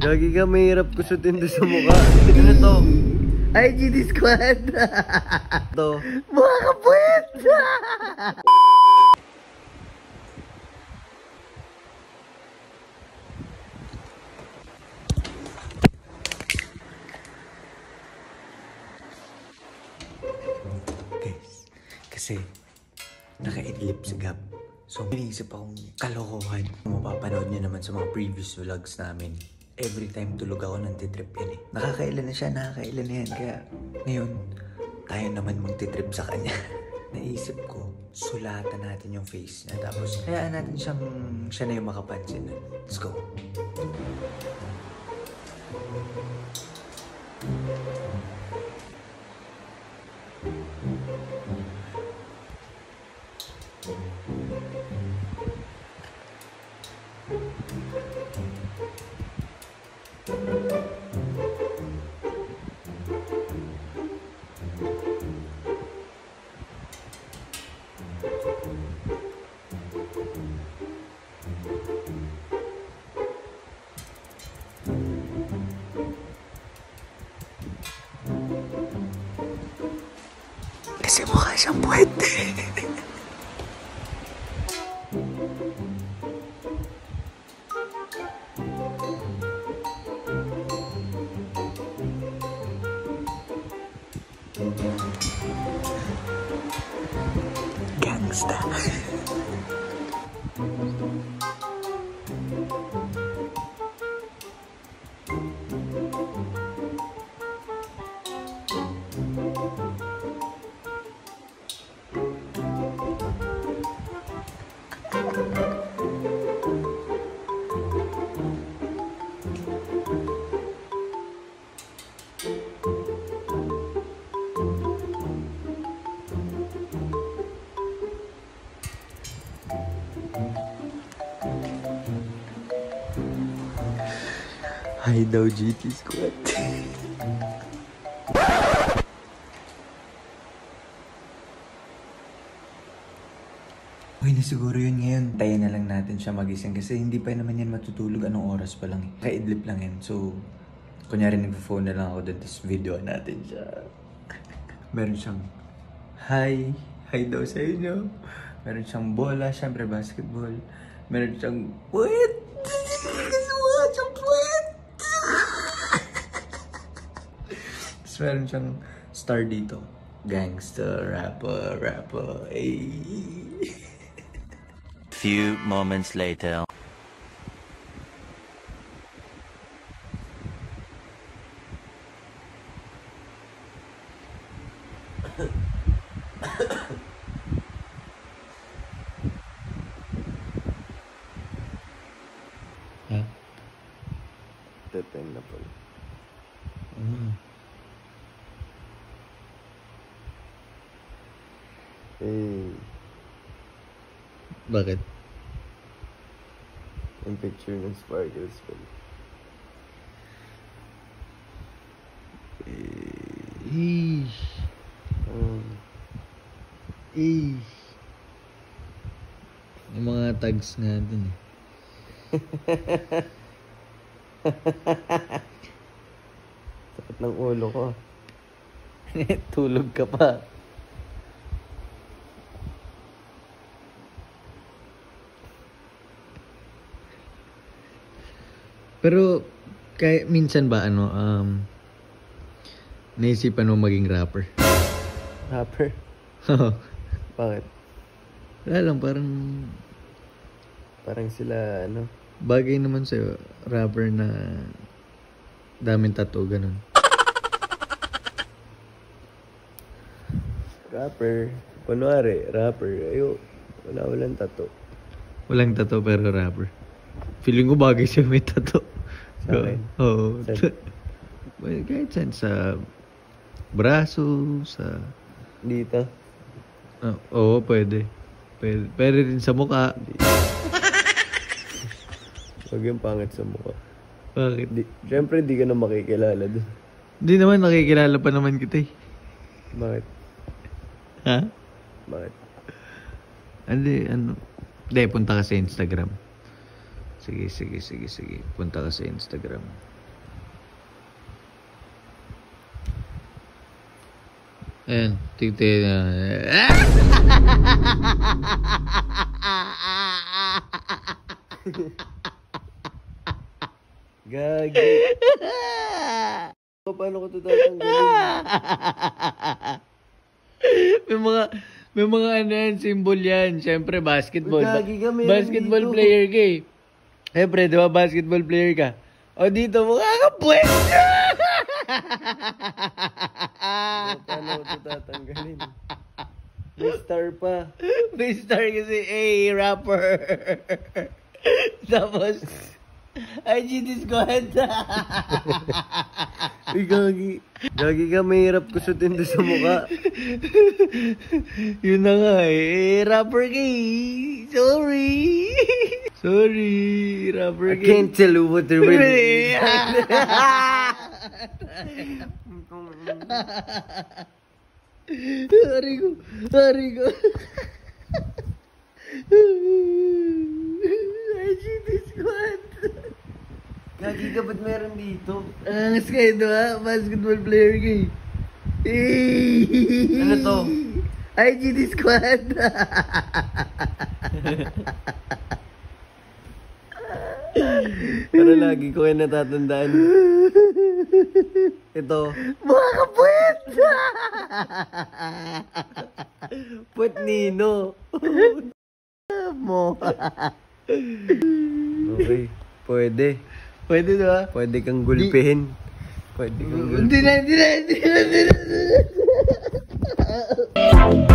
Gagi ka, mahirap kusutin doon sa mukha. Ano to? IGD Squad! To. Mga kapwet! Guys, kasi naka-idlip si Gab. So, iniisip akong kalokohan. Mapapanood niyo naman sa mga previous vlogs namin. Every time tulog ako, nantitrip yan eh. Nakakailan na siya, nakakailan na yan. Kaya ngayon, tayo naman magtitrip sa kanya. Naisip ko, sulatan natin yung face niya. Tapos, hayaan natin siya na yung makapansin. Let's go. Kasi mukha siyang pwede. Gangsta. Hi daw, GT Squad. Okay na siguro yun ngayon. Tayo na lang natin siya magising kasi hindi pa naman yan matutulog. Anong oras pa lang eh. Ka-idlip lang yan. So, kunyari nag-phone na lang ako doon. Tapos video natin siya. Meron siyang hi. Hi daw sa inyo. Meron siyang bola. Siyempre basketball. Meron siyang puwet. Meron siyang star dito. Gangster, rapper, ayy. Few moments later. Ha? Teteng na pala. Eh, bakit? Yung picture ng sparkles pala. Eesh. Eesh. Yung mga tags nga dun eh. Sakit ng ulo ko. Tulog ka pa. Pero, kaya minsan ba, naisipan mo maging rapper? Rapper? Oo. Bakit? Wala lang, parang sila, bagay naman sa'yo, rapper na daming tattoo, ganun. Rapper? Kunwari, rapper. Walang tattoo. Walang tattoo pero rapper. Feeling ko bagay siya may tattoo. Sa akin? Oo. Well, kahit saan, sa braso, sa... Dito? Oo, pwede. Pwede rin sa mukha. Huwag yung pangit sa mukha. Bakit? Siyempre, hindi ka na makikilala dun. Hindi naman, nakikilala pa naman kita eh. Bakit? Ha? Bakit? Hindi, punta ka sa Instagram. Sige. Punta ka sa Instagram. Ayan, tignan na. Gagi. Paano ko ito tatanggalin? may mga ano yan, symbol yan. Siyempre, basketball. Gagi ka, meron Basketball dito. player ka eh. Siyempre, di ba, basketball player ka. O dito, mukha ka puwet! Paano ko ito tatanggalin? May star pa. May star kasi, rapper. Tapos, IGT squad. Uy, gagi. Gagi ka, mahirap kusutin doon sa mukha. Yun na nga rapper ka eh. Sorry, rapper I ka. can't tell you what they're really. Hari ko. IGT squad. Gagi ka, ba't meron dito? Angas ka ito basketball player ka eh. Ano to? IGT squad. Para lagi ko kayo natatandaan. Ito. Mga kapwet! Puwet Nino. Mo. Okay. Pwede. Pwede diba? Pwede kang gulpihin. Pwede kang gulpihin. Hindi na.